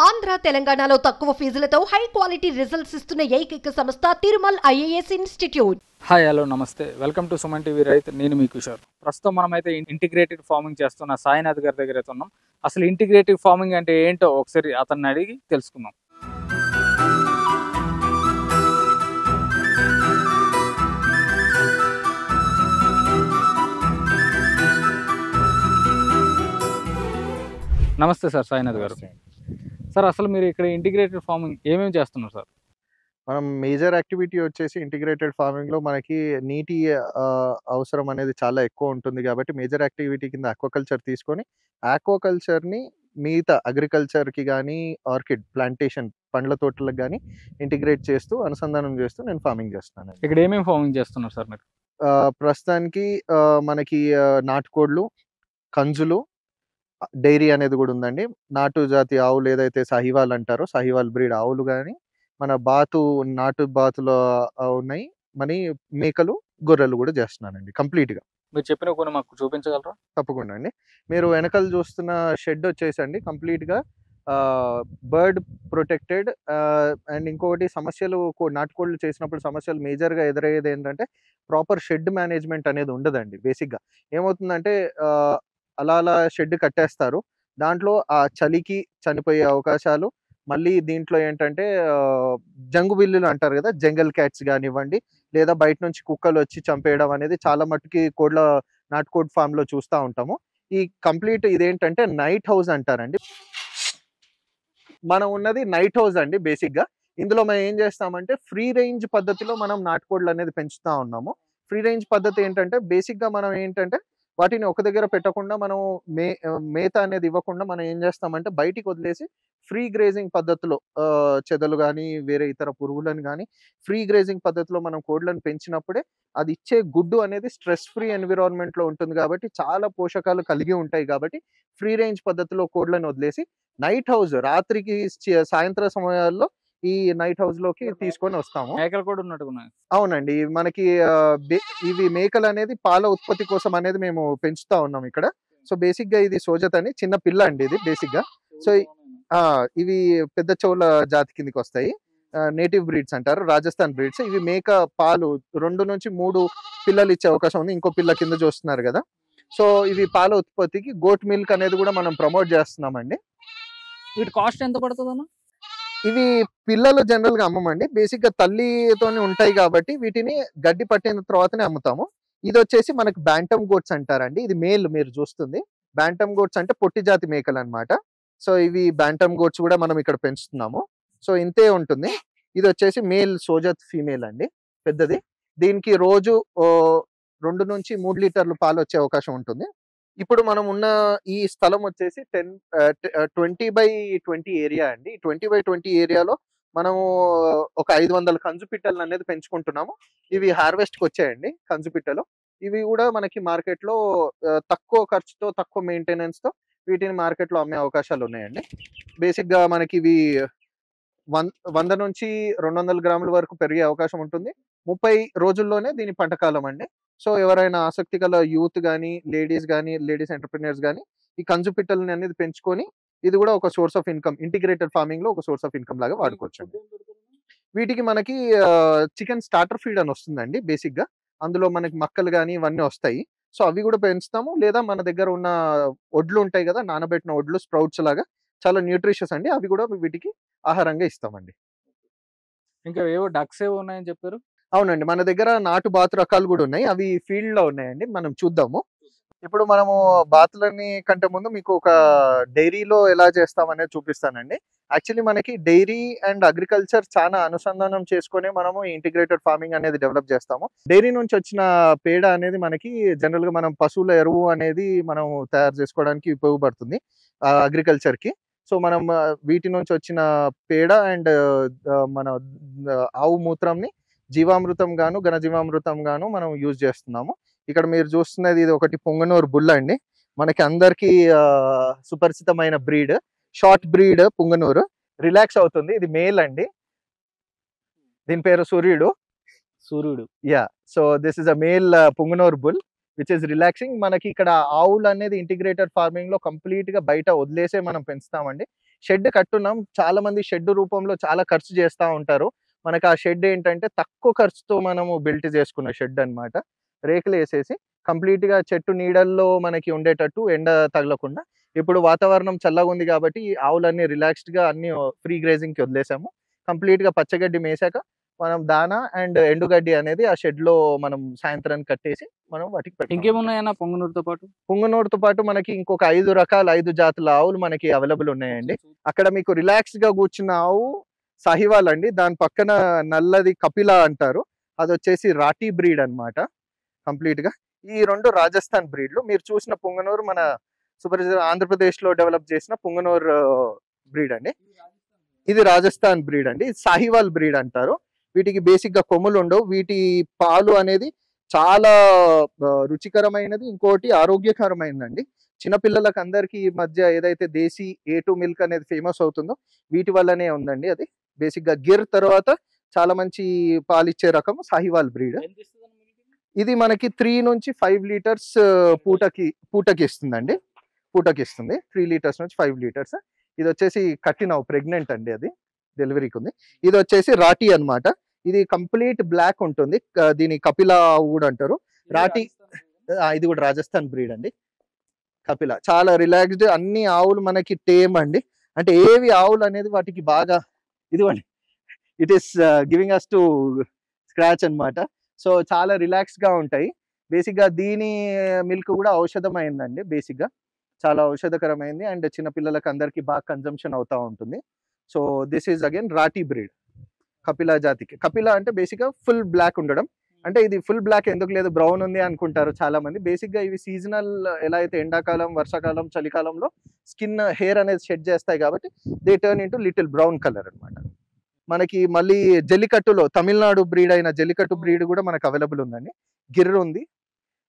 ఆంధ్ర తెలంగాణలో తక్కువ ఫీజులతో high quality results ఇస్తున్న ఏకైక సంస్థ Tirumal IAS institute. Hi hello నమస్తే, వెల్కమ్ టు సుమన్ టీవీ రైతు. నేను మీ కిషోర్. ప్రస్తుతం మనమైతే ఇంటిగ్రేటెడ్ ఫార్మింగ్ చేస్తున్న సాయినాథ్ గారి దగ్గర అయితే ఉన్నాం. అసలు ఇంటిగ్రేటెడ్ ఫార్మింగ్ అంటే ఏంటో ఒకసారి అతన్ని అడిగి తెలుసుకుందాం. నమస్తే సార్, సాయినాథ్ గారు. సార్, అసలు మీరు ఇక్కడ ఇంటిగ్రేటెడ్ ఫార్మింగ్ ఏమేమి చేస్తున్నారు సార్? మనం మేజర్ యాక్టివిటీ వచ్చేసి ఇంటిగ్రేటెడ్ ఫార్మింగ్లో మనకి నీటి అవసరం అనేది చాలా ఎక్కువ ఉంటుంది కాబట్టి మేజర్ యాక్టివిటీ కింద ఆక్వాకల్చర్ తీసుకొని ఆక్వాకల్చర్ని మిగతా అగ్రికల్చర్కి కానీ ఆర్కిడ్ ప్లాంటేషన్ పండ్ల తోటలకు కానీ ఇంటిగ్రేట్ చేస్తూ అనుసంధానం చేస్తూ నేను ఫార్మింగ్ చేస్తున్నాను. ఇక్కడ ఏమేమి ఫార్మింగ్ చేస్తున్నారు సార్ మీరు? ప్రస్తుతానికి మనకి నాటుకోడ్లు, కంజులు, డైరీ అనేది కూడా ఉందండి. నాటు జాతి ఆవులు ఏదైతే సాహివాల్ అంటారో సాహివాల్ బ్రీడ్ ఆవులు కానీ, మన నాటు బాతులు ఉన్నాయి, మనీ మేకలు, గొర్రెలు కూడా చేస్తున్నానండి కంప్లీట్గా. మీరు చెప్పిన కొన్ని మాకు చూపించగలరా? తప్పకుండా అండి. మీరు వెనకాల చూస్తున్న షెడ్ వచ్చేసండి కంప్లీట్గా బర్డ్ ప్రొటెక్టెడ్. అండ్ ఇంకొకటి సమస్యలు నాటుకోళ్ళు చేసినప్పుడు సమస్యలు మేజర్గా ఎదురయ్యేది ఏంటంటే ప్రాపర్ షెడ్ మేనేజ్మెంట్ అనేది ఉండదండి. బేసిక్గా ఏమవుతుందంటే అలా షెడ్ కట్టేస్తారు, దాంట్లో ఆ చలికి చనిపోయే అవకాశాలు. మళ్ళీ దీంట్లో ఏంటంటే జంగు బిల్లులు అంటారు కదా, జంగల్ క్యాట్స్ కానివ్వండి, లేదా బయట నుంచి కుక్కలు వచ్చి చంపేయడం అనేది చాలా మట్టుకి నాటుకోడ్ ఫామ్లో చూస్తూ ఉంటాము. ఈ కంప్లీట్ ఇదేంటంటే నైట్ హౌస్ అంటారండి. మనం ఉన్నది నైట్ హౌస్ అండి. బేసిక్గా ఇందులో మనం ఏం చేస్తామంటే ఫ్రీ రేంజ్ పద్ధతిలో మనం నాటుకోడ్లు అనేది పెంచుతూ ఉన్నాము. ఫ్రీ రేంజ్ పద్ధతి ఏంటంటే బేసిక్గా మనం ఏంటంటే వాటిని ఒక దగ్గర పెట్టకుండా మనం మేత అనేది ఇవ్వకుండా మనం ఏం చేస్తామంటే బయటికి వదిలేసి ఫ్రీ గ్రేజింగ్ పద్ధతిలో చెదలు కానీ వేరే ఇతర పురుగులను కానీ ఫ్రీ గ్రేజింగ్ పద్ధతిలో మనం కోడ్లను పెంచినప్పుడే అది ఇచ్చే గుడ్డు అనేది స్ట్రెస్ ఫ్రీ ఎన్విరాన్మెంట్లో ఉంటుంది కాబట్టి చాలా పోషకాలు కలిగి ఉంటాయి. కాబట్టి ఫ్రీ రేంజ్ పద్ధతిలో కోడ్లను వదిలేసి నైట్ హౌస్ రాత్రికి సాయంత్రం సమయాల్లో ఈ నైట్ హౌస్ లోకి తీసుకొని వస్తాము. మేకలు కూడా ఉన్నట్టున్నాయి. అవునండి, మనకి ఇవి మేకలు అనేది పాల ఉత్పత్తి కోసం అనేది మేము పెంచుతా ఉన్నాం ఇక్కడ. సో బేసిక్ గా ఇది సోజత్ అని చిన్న పిల్ల అండి ఇది బేసిక్ గా. సో ఇవి పెద్ద చెవుల జాతి కిందకి వస్తాయి, నేటివ్ బ్రీడ్స్ అంటారు, రాజస్థాన్ బ్రీడ్స్. ఇవి మేక పాలు 2 నుంచి 3 పిల్లలు ఇచ్చే అవకాశం ఉంది. ఇంకో పిల్ల కింద చూస్తున్నారు కదా. సో ఇవి పాల ఉత్పత్తికి గోట్ మిల్క్ అనేది కూడా మనం ప్రమోట్ చేస్తున్నామండి. వీటి కాస్ట్ ఎంత పడుతుంది అన్న? ఇవి పిల్లలు జనరల్ గా అమ్మమండి, బేసిక్ గా తల్లితోనే ఉంటాయి కాబట్టి వీటిని గడ్డి పట్టిన తర్వాతనే అమ్ముతాము. ఇది వచ్చేసి మనకి బ్యాంటమ్ గోట్స్ అంటారండి. ఇది మేల్ మీరు చూస్తుంది. బ్యాంటమ్ గోట్స్ అంటే పొట్టి జాతి మేకలు అనమాట. సో ఇవి బ్యాంటమ్ గోట్స్ కూడా మనం ఇక్కడ పెంచుతున్నాము. సో ఇంతే ఉంటుంది. ఇది వచ్చేసి మేల్ సోజత్ ఫీమేల్ అండి, పెద్దది. దీనికి రోజు 2 నుంచి 3 లీటర్లు పాలు వచ్చే అవకాశం ఉంటుంది. ఇప్పుడు మనం ఉన్న ఈ స్థలం వచ్చేసి 20x20 ఏరియా అండి. 20x20 ఏరియాలో మనము ఒక 500 కంజు పిట్టలు అనేది పెంచుకుంటున్నాము. ఇవి హార్వెస్ట్కి వచ్చాయండి కంజు పిట్టలు. ఇవి కూడా మనకి మార్కెట్లో తక్కువ ఖర్చుతో తక్కువ మెయింటెనెన్స్తో వీటిని మార్కెట్లో అమ్మే అవకాశాలు ఉన్నాయండి. బేసిక్గా మనకి ఇవి 100 నుంచి 200 గ్రాముల వరకు పెరిగే అవకాశం ఉంటుంది. 30 రోజుల్లోనే దీని పంటకాలం అండి. సో ఎవరైనా ఆసక్తి గల యూత్ కానీ లేడీస్ ఎంటర్ప్రినర్స్ కానీ ఈ కంజు పిట్టలని అనేది పెంచుకొని ఇది కూడా ఒక source of income, integrated farming లో ఒక సోర్స్ ఆఫ్ ఇన్కమ్ లాగా వాడుకోవచ్చు. వీటికి మనకి చికెన్ స్టార్టర్ ఫీడ్ అని వస్తుందండి బేసిక్ గా. అందులో మనకి మక్కలు కానీ ఇవన్నీ వస్తాయి. సో అవి కూడా పెంచుతాము. లేదా మన దగ్గర ఉన్న ఒడ్లు ఉంటాయి కదా, నానబెట్టిన ఒడ్లు, స్ప్రౌట్స్ లాగా చాలా న్యూట్రిషియస్ అండి. అవి కూడా వీటికి ఆహారంగా ఇస్తామండి. ఇంకా ఏవో డక్స్ ఏవో ఉన్నాయని చెప్పారు? అవునండి, మన దగ్గర నాటు బాతు రకాలు కూడా ఉన్నాయి. అవి ఫీల్డ్ లో ఉన్నాయండి, మనం చూద్దాము. ఇప్పుడు మనము బాతులని కంటే ముందు మీకు ఒక డైరీలో ఎలా చేస్తామనేది చూపిస్తానండి. యాక్చువల్లీ మనకి డైరీ అండ్ అగ్రికల్చర్ చాలా అనుసంధానం చేసుకునే మనము ఇంటిగ్రేటెడ్ ఫార్మింగ్ అనేది డెవలప్ చేస్తాము. డైరీ నుంచి వచ్చిన పేడ అనేది మనకి జనరల్ గా మనం పశువుల ఎరువు అనేది మనం తయారు చేసుకోవడానికి ఉపయోగపడుతుంది అగ్రికల్చర్ కి. సో మనం వీటి నుంచి వచ్చిన పేడ అండ్ మన ఆవు మూత్రంని జీవామృతం గాను ఘనజీవామృతం గాను మనం యూజ్ చేస్తున్నాము. ఇక్కడ మీరు చూస్తున్నది ఇది ఒకటి పొంగనూరు బుల్ల అండి. మనకి అందరికి సుపరిచితమైన breed, short breed Punganur. Relax అవుతుంది. ఇది మేల్ అండి, దీని పేరు సూర్యుడు. Yeah, so this is a male Punganur bull which is relaxing. మనకి ఇక్కడ ఆవులు అనేది ఇంటిగ్రేటెడ్ ఫార్మింగ్ లో కంప్లీట్ గా బయట వదిలేసే మనం పెంచుతామండి. షెడ్ కట్టున్నాం. చాలా మంది షెడ్ రూపంలో చాలా ఖర్చు చేస్తూ ఉంటారు. మనకు ఆ షెడ్ ఏంటంటే తక్కువ ఖర్చుతో మనము బిల్ట్ చేసుకున్న షెడ్ అన్నమాట. రేకులు వేసేసి కంప్లీట్గా చెట్టు నీడల్లో మనకి ఉండేటట్టు, ఎండ తగలకుండా. ఇప్పుడు వాతావరణం చల్లగా ఉంది కాబట్టి ఈ ఆవులన్నీ రిలాక్స్డ్గా అన్ని ఫ్రీ గ్రేజింగ్కి వదిలేసాము. కంప్లీట్గా పచ్చగడ్డి మేసాక మనం దానా అండ్ ఎండుగడ్డి అనేది ఆ షెడ్ లో మనం సాయంత్రానికి కట్టేసి మనం వాటికి పెట్టాం. ఇంకేమున్నాయన్నా పొంగనూరుతో పాటు? పుంగనూరుతో పాటు మనకి ఇంకొక 5 రకాల 5 జాతుల ఆవులు మనకి అవైలబుల్ ఉన్నాయండి. అక్కడ మీకు రిలాక్స్ గా కూర్చున్న ఆవు సాహివాల్ అండి. దాని పక్కన నల్లది కపిల అంటారు. అది వచ్చేసి రాటీ బ్రీడ్ అన్నమాట కంప్లీట్ గా. ఈ 2 రాజస్థాన్ బ్రీడ్లు. మీరు చూసిన పుంగనూరు మన ఆంధ్రప్రదేశ్ లో డెవలప్ చేసిన పుంగనూరు బ్రీడ్ అండి. ఇది రాజస్థాన్ బ్రీడ్ అండి. సాహివాల్ బ్రీడ్ అంటారు. వీటికి బేసిక్ గా కొమ్ములు ఉండవు. వీటి పాలు అనేది చాలా రుచికరమైనది, ఇంకోటి ఆరోగ్యకరమైనదండి. చిన్నపిల్లలకు అందరికి ఈ మధ్య ఏదైతే దేశీ A2 మిల్క్ అనేది ఫేమస్ అవుతుందో వీటి వల్లనే ఉందండి. అది బేసిక్ గా గిర్ తర్వాత చాలా మంచి పాలిచ్చే రకం సాహివాల్ బ్రీడ్. ఇది మనకి 3 నుంచి 5 లీటర్స్ పూటకి ఇస్తుందండి. పూటకి ఇస్తుంది 3 లీటర్స్ నుంచి 5 లీటర్స్. ఇది వచ్చేసి కట్టినావు ప్రెగ్నెంట్ అండి, అది డెలివరీకి ఉంది. ఇది వచ్చేసి రాటీ అన్నమాట. ఇది కంప్లీట్ బ్లాక్ ఉంటుంది. దీని కపిల కూడా అంటారు. రాటీ ఇది కూడా రాజస్థాన్ బ్రీడ్ అండి. కపిల చాలా రిలాక్స్డ్. అన్ని ఆవులు మనకి టేమ్ అండి. అంటే ఏవి ఆవులు అనేది వాటికి బాగా ఇదిగోండి, it is giving us to scratch అన్నమాట. సో చాలా రిలాక్స్ గా ఉంటాయి. బేసిక్ గా దీని మిల్క్ కూడా ఔషధమైందండి. బేసిక్ గా చాలా ఔషధకరమైంది అండ్ చిన్నపిల్లలకి అందరికి బాగా కన్జంప్షన్ అవుతా ఉంటుంది. So this is again Rathi breed Kapila జాతికి. కపిల అంటే బేసిక్ గా ఫుల్ బ్లాక్ ఉండడం. అంటే ఇది ఫుల్ బ్లాక్ ఎందుకు లేదు, బ్రౌన్ ఉంది అనుకుంటారు చాలా మంది. బేసిక్ గా ఇవి సీజనల్, ఎలా అయితే ఎండాకాలం, వర్షాకాలం, చలికాలంలో స్కిన్ హెయిర్ అనేది షెడ్ చేస్తాయి కాబట్టి they turn into little brown colour అన్నమాట. మనకి మళ్ళీ జల్లికట్టులో తమిళనాడు బ్రీడ్ అయిన జల్లికట్టు బ్రీడ్ కూడా మనకు అవైలబుల్ ఉందండి. గిర్ర ఉంది.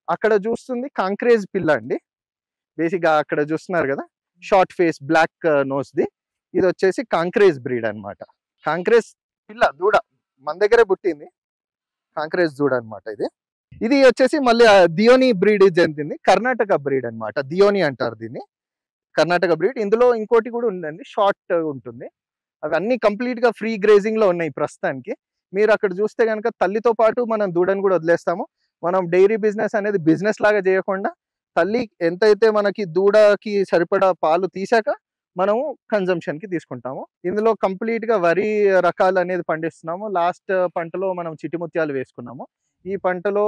అక్కడ చూస్తుంది కాంక్రేజ్ పిల్ల అండి. బేసిక్ గా అక్కడ చూస్తున్నారు కదా, short face black nose the. ఇది వచ్చేసి కాంక్రేజ్ బ్రీడ్ అన్నమాట. కాంక్రేజ్ పిల్ల దూడ మన దగ్గరే పుట్టింది. కాంక్రేజ్ దూడ అన్నమాట ఇది. ఇది వచ్చేసి మళ్ళీ దియోని బ్రీడ్ చెందింది. కర్ణాటక బ్రీడ్ అన్నమాట. దియోని అంటారు దీన్ని, కర్ణాటక బ్రీడ్. ఇందులో ఇంకోటి కూడా ఉందండి, షార్ట్ ఉంటుంది. అవన్నీ కంప్లీట్ గా ఫ్రీ గ్రేజింగ్ లో ఉన్నాయి ప్రస్తుతానికి. మీరు అక్కడ చూస్తే కనుక తల్లితో పాటు మనం దూడను కూడా వదిలేస్తాము. మనం డైరీ బిజినెస్ అనేది బిజినెస్ లాగా చేయకుండా తల్లి ఎంతైతే మనకి దూడకి సరిపడా పాలు తీసాక మనము కన్జంప్షన్ కి తీసుకుంటాము. ఇందులో కంప్లీట్ గా వరి రకాలు అనేది పండిస్తున్నాము. లాస్ట్ పంటలో మనం చిటిముత్యాలు వేసుకున్నాము. ఈ పంటలో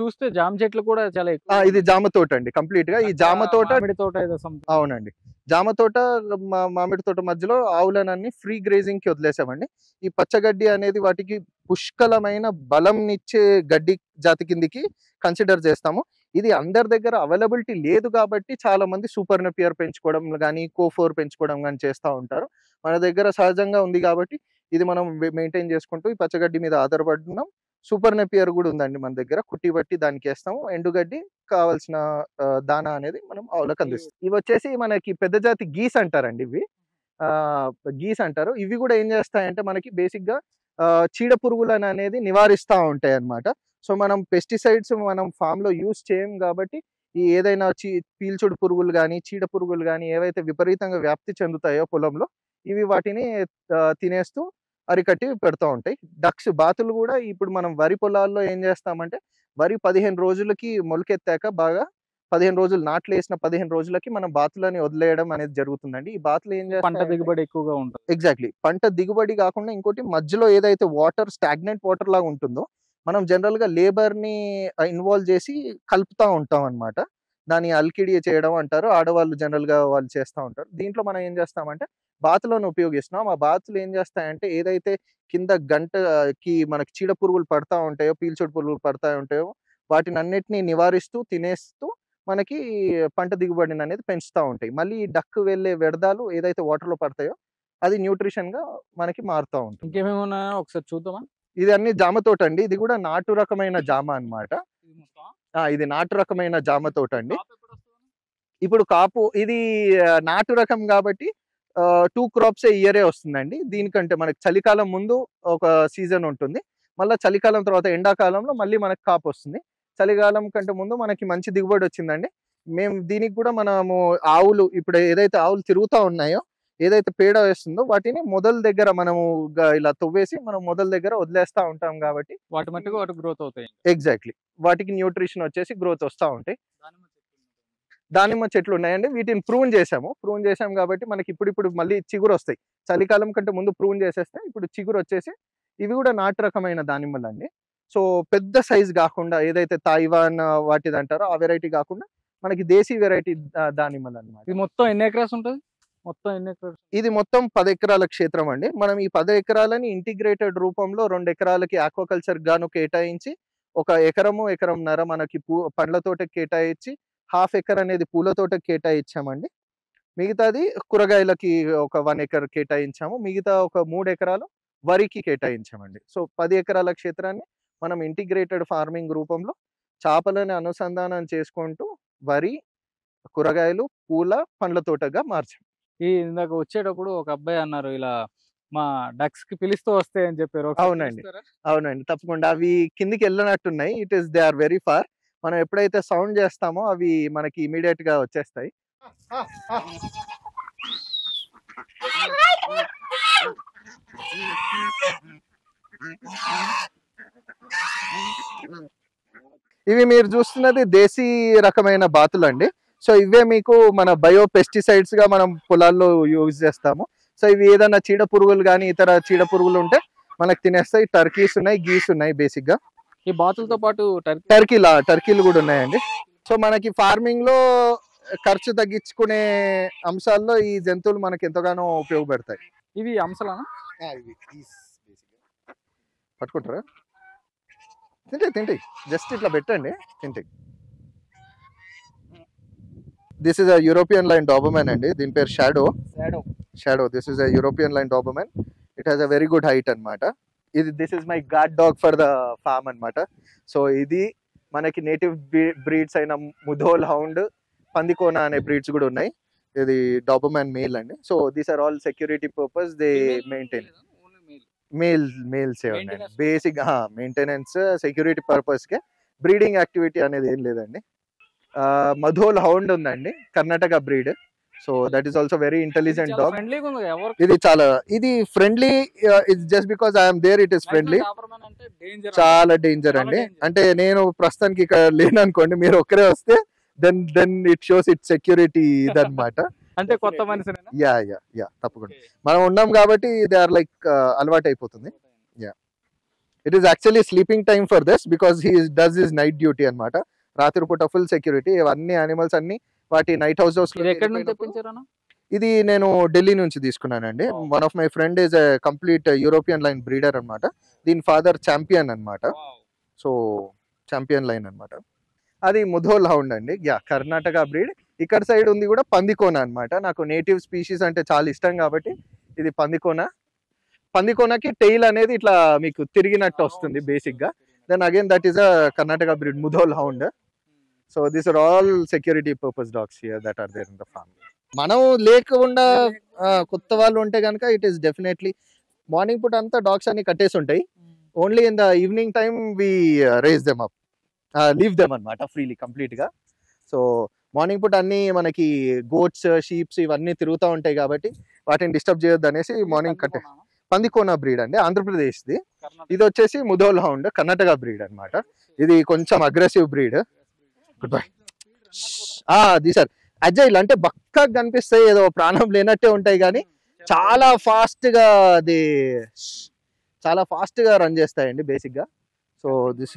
చూస్తే జామ చెట్లు కూడా చాలా ఎక్కువ. ఇది జామ తోట అండి. కంప్లీట్ గా ఈ జామ తోట, మామిడి తోట ఏదో అవునండి, జామ తోట మామిడి తోట మధ్యలో ఆవులనన్నీ ఫ్రీ గ్రేజింగ్ కి వదిలేసామండి. ఈ పచ్చగడ్డి అనేది వాటికి పుష్కలమైన బలంనిచ్చే గడ్డి జాతి కిందికి కన్సిడర్ చేస్తాము. ఇది అందరి దగ్గర అవైలబిలిటీ లేదు కాబట్టి చాలా మంది సూపర్ నెపియర్ పెంచుకోవడం కానీ, కోఫోర్ పెంచుకోవడం కానీ చేస్తూ ఉంటారు. మన దగ్గర సహజంగా ఉంది కాబట్టి ఇది మనం మెయింటైన్ చేసుకుంటూ ఈ పచ్చగడ్డి మీద ఆధారపడుతున్నాం. సూపర్ నెపియర్ కూడా ఉందండి మన దగ్గర. కుట్టి బట్టి దానికి వేస్తాము. ఎండుగడ్డి కావాల్సిన దానా అనేది మనం ఆవులకు అందిస్తాం. ఇవి వచ్చేసి మనకి పెద్ద జాతి గీస్ అంటారండి. ఇవి గీస్ అంటారు. ఇవి కూడా ఏం చేస్తాయంటే మనకి బేసిక్ గా చీడ పురుగులను అనేది నివారిస్తూ ఉంటాయి అన్నమాట. సో మనం పెస్టిసైడ్స్ మనం ఫామ్ లో యూజ్ చేయం కాబట్టి ఈ ఏదైనా పీల్చుడు పురుగులు కానీ, చీడ పురుగులు కానీ ఏవైతే విపరీతంగా వ్యాప్తి చెందుతాయో పొలంలో, ఇవి వాటిని తినేస్తూ అరికట్టి పెడతా ఉంటాయి. డక్స్ బాతులు కూడా ఇప్పుడు మనం వరి పొలాల్లో ఏం చేస్తామంటే వరి 15 రోజులకి మొలకెత్తాక బాగా 15 రోజులు నాట్లు వేసిన 15 రోజులకి మనం బాతులని వదిలేయడం అనేది జరుగుతుందండి. ఈ బాతులు ఏం చేస్తాయి, పంట దిగుబడి ఎక్కువగా ఉంటుంది. ఎగ్జాక్ట్లీ పంట దిగుబడి కాకుండా ఇంకోటి మధ్యలో ఏదైతే వాటర్ స్టాగ్నెంట్ వాటర్ లాగా ఉంటుందో మనం జనరల్ గా లేబర్ ని ఇన్వాల్వ్ చేసి కలుపుతా ఉంటాం అన్నమాట. దాన్ని అల్కిడి చేయడం అంటారు. ఆడవాళ్ళు జనరల్ గా వాళ్ళు చేస్తూ ఉంటారు. దీంట్లో మనం ఏం చేస్తామంటే బాతులను ఉపయోగిస్తున్నాం. ఆ బాతులు ఏం చేస్తాయంటే ఏదైతే కింద గంటకి మనకి చీడ పురుగులు పడతా ఉంటాయో, పీల్చుడు పురుగులు పడతా ఉంటాయో వాటిని అన్నిటిని నివారిస్తూ తినేస్తూ మనకి పంట దిగుబడిని అనేది పెంచుతూ ఉంటాయి. మళ్ళీ డక్ వెళ్ళే వ్యర్థాలు ఏదైతే వాటర్ లో పడతాయో అది న్యూట్రిషన్ గా మనకి మారుతూ ఉంటుంది. ఇంకేమేమి ఉన్నాయో ఒకసారి చూద్దామా. ఇది అన్ని జామ తోట అండి. ఇది కూడా నాటు రకమైన జామ అన్నమాట. ఇది నాటు రకమైన జామ తోట అండి. ఇప్పుడు కాపు ఇది నాటు రకం కాబట్టి 2 crops ఇయరే వస్తుందండి. దీనికంటే మనకి చలికాలం ముందు ఒక సీజన్ ఉంటుంది, మళ్ళీ చలికాలం తర్వాత ఎండాకాలంలో మళ్ళీ మనకి కాపు వస్తుంది. చలికాలం కంటే ముందు మనకి మంచి దిగుబడి వచ్చిందండి. మేము దీనికి కూడా మనము ఆవులు ఇప్పుడు ఏదైతే ఆవులు తిరుగుతూ ఉన్నాయో ఏదైతే పేడ వేస్తుందో వాటిని మొదల దగ్గర మనము ఇలా తవ్వేసి మనం మొదల దగ్గర వదిలేస్తా ఉంటాం కాబట్టి వాటి మట్టుకు వాటి గ్రోత్ అవుతాయి. ఎగ్జాక్ట్లీ వాటికి న్యూట్రిషన్ వచ్చేసి గ్రోత్ వస్తూ ఉంటాయి. దానిమ్మ చెట్లు ఉన్నాయండి, వీటిని ప్రూన్ చేసాం కాబట్టి మనకి ఇప్పుడు మళ్ళీ చిగురు వస్తాయి. చలికాలం కంటే ముందు ప్రూన్ చేసేస్తే ఇప్పుడు చిగురు వచ్చేసి ఇవి కూడా నాటు రకమైన దానిమ్మలు అండి. సో పెద్ద సైజ్ కాకుండా ఏదైతే తాయివాన్ వాటిది అంటారో ఆ వెరైటీ కాకుండా మనకి దేశీ వెరైటీ దానిమ్మలు అన్నమాట. ఇది మొత్తం ఎన్ని ఎకరాస్ ఉంటుంది? మొత్తం ఎన్ని ఎకరాలు? ఇది మొత్తం 10 ఎకరాల క్షేత్రం అండి. మనం ఈ 10 ఎకరాలని ఇంటిగ్రేటెడ్ రూపంలో 2 ఎకరాలకి ఆక్వాకల్చర్ గాను కేటాయించి 1 ఎకరంన్నర మనకి పండ్ల తోటకి కేటాయించి 1/2 ఎకర్ అనేది పూల తోటకి కేటాయించామండి. మిగతాది కూరగాయలకి ఒక 1 ఎకర్ కేటాయించాము. మిగతా ఒక 3 ఎకరాలు వరికి కేటాయించామండి. సో 10 ఎకరాల క్షేత్రాన్ని మనం ఇంటిగ్రేటెడ్ ఫార్మింగ్ రూపంలో చేపలను అనుసంధానం చేసుకుంటూ వరి, కూరగాయలు, పూల, పండ్ల తోటగా మార్చాం. ఇందాక వచ్చేటప్పుడు ఒక అబ్బాయి అన్నారు ఇలా మా డక్స్ కి పిలుస్తూ వస్తాయి అని చెప్పారు. అవునండి తప్పకుండా. అవి కిందికి వెళ్ళినట్టున్నాయి. They are very far. మనం ఎప్పుడైతే సౌండ్ చేస్తామో అవి మనకి ఇమీడియట్ గా వచ్చేస్తాయి. ఇవి మీరు చూస్తున్నది దేశీ రకమైన బాతులు అండి. సో ఇవే మీకు మన బయో పెస్టిసైడ్స్ గా మనం పొలాల్లో యూజ్ చేస్తాము. సో ఇవి ఏదైనా చీడ పురుగులు కానీ ఇతర చీడ పురుగులు ఉంటే మనకు తినేస్తాయి. టర్కీస్ ఉన్నాయి, గీస్ ఉన్నాయి. బేసిక్ గా ఈ బాతులతో పాటు టర్కీలు కూడా ఉన్నాయండి. సో మనకి ఫార్మింగ్ లో ఖర్చు తగ్గించుకునే అంశాల్లో ఈ జంతువులు మనకి ఎంతగానో ఉపయోగపడతాయి. ఇవి అంశాలనా? పట్టుకుంటారా? తింటే జస్ట్ ఇట్లా పెట్టండి, తింటే. This is a European line Doberman అండి. దీని పేరు Shadow. This is a European line Doberman. It has a very good height అన్నమాట. This is my guard dog for the farm అన్నమాట. సో ఇది మనకి నేటివ్ బ్రీడ్స్ అయిన ముధోల్ హౌండ్, పందికోన అనే breeds కూడా ఉన్నాయి. ఇది డాబర్మెన్ మేల్ అండి. So these are all security purpose they maintain. మేల్స్ ఉన్నాయండి. బేసిక్ మెయింటెనెన్స్, సెక్యూరిటీ పర్పస్ కే. బ్రీడింగ్ యాక్టివిటీ అనేది ఏం లేదండి. మధోల్ హౌండ్ ఉందండి, Karnataka breed. So that is also very intelligent dog. ఇది friendly. It's just because I'm there it is friendly. చాలా danger అండి. అంటే నేను ప్రస్తుతానికి ఇక్కడ లేననుకోండి, మీరు ఒక్కరే వస్తే then it shows it security ఇదన్నమాట. అంటే కొత్త మనిషి. యా తప్పకుండా మనం ఉన్నాం కాబట్టి దే ఆర్ లైక్ అలవాటు అయిపోతుంది. Yeah it is actually sleeping time for this because he does his night duty అన్నమాట. రాత్రి పూట ఫుల్ సెక్యూరిటీ. అన్ని యానిమల్స్ అన్ని వాటి నైట్ హౌస్. ఇది నేను ఢిల్లీ నుంచి తీసుకున్నానండి. One of my friend is a complete European line breeder అన్నమాట. దీని ఫాదర్ ఛాంపియన్ అన్నమాట. సో ఛాంపియన్ లైన్ అన్నమాట. అది ముధోల్ హౌండ్ అండి. కర్ణాటక బ్రీడ్. ఇక్కడ సైడ్ ఉంది కూడా పందికోన అన్నమాట. నాకు నేటివ్ స్పీషీస్ అంటే చాలా ఇష్టం కాబట్టి ఇది పందికోనకి టెయిల్ అనేది ఇట్లా మీకు తిరిగినట్టు వస్తుంది బేసిక్ గా. Then again that is a Karnataka breed Mudhol hound. So these are all security purpose dogs here that are there in the farm. మనం లేకుండా కొత్త వాళ్ళు ఉంటే కనుక ఇట్ ఈస్ డెఫినెట్లీ మార్నింగ్ పూట అంతా డాగ్స్ అన్ని కట్టేసి ఉంటాయి. Only in the evening time we raise them up, leave them అన్నమాట ఫ్రీలీ కంప్లీట్ గా. సో మార్నింగ్ పూట అన్ని మనకి గోట్స్, షీప్స్ ఇవన్నీ తిరుగుతూ ఉంటాయి కాబట్టి వాటిని డిస్టర్బ్ చేయొద్దు అనేసి మార్నింగ్ కట్టే. పందికోన బ్రీడ్ అండి, ఆంధ్రప్రదేశ్ది. ఇది వచ్చేసి ముధోల్ హౌండ్, కర్ణాటక బ్రీడ్ అన్నమాట. ఇది కొంచెం aggressive breed. Good bye. Sir agile అంటే బక్కగా కనిపిస్తాయి, ఏదో ప్రాణం లేనట్టే ఉంటాయి కానీ చాలా ఫాస్ట్ గా రన్ చేస్తాయండి బేసిక్ గా. So this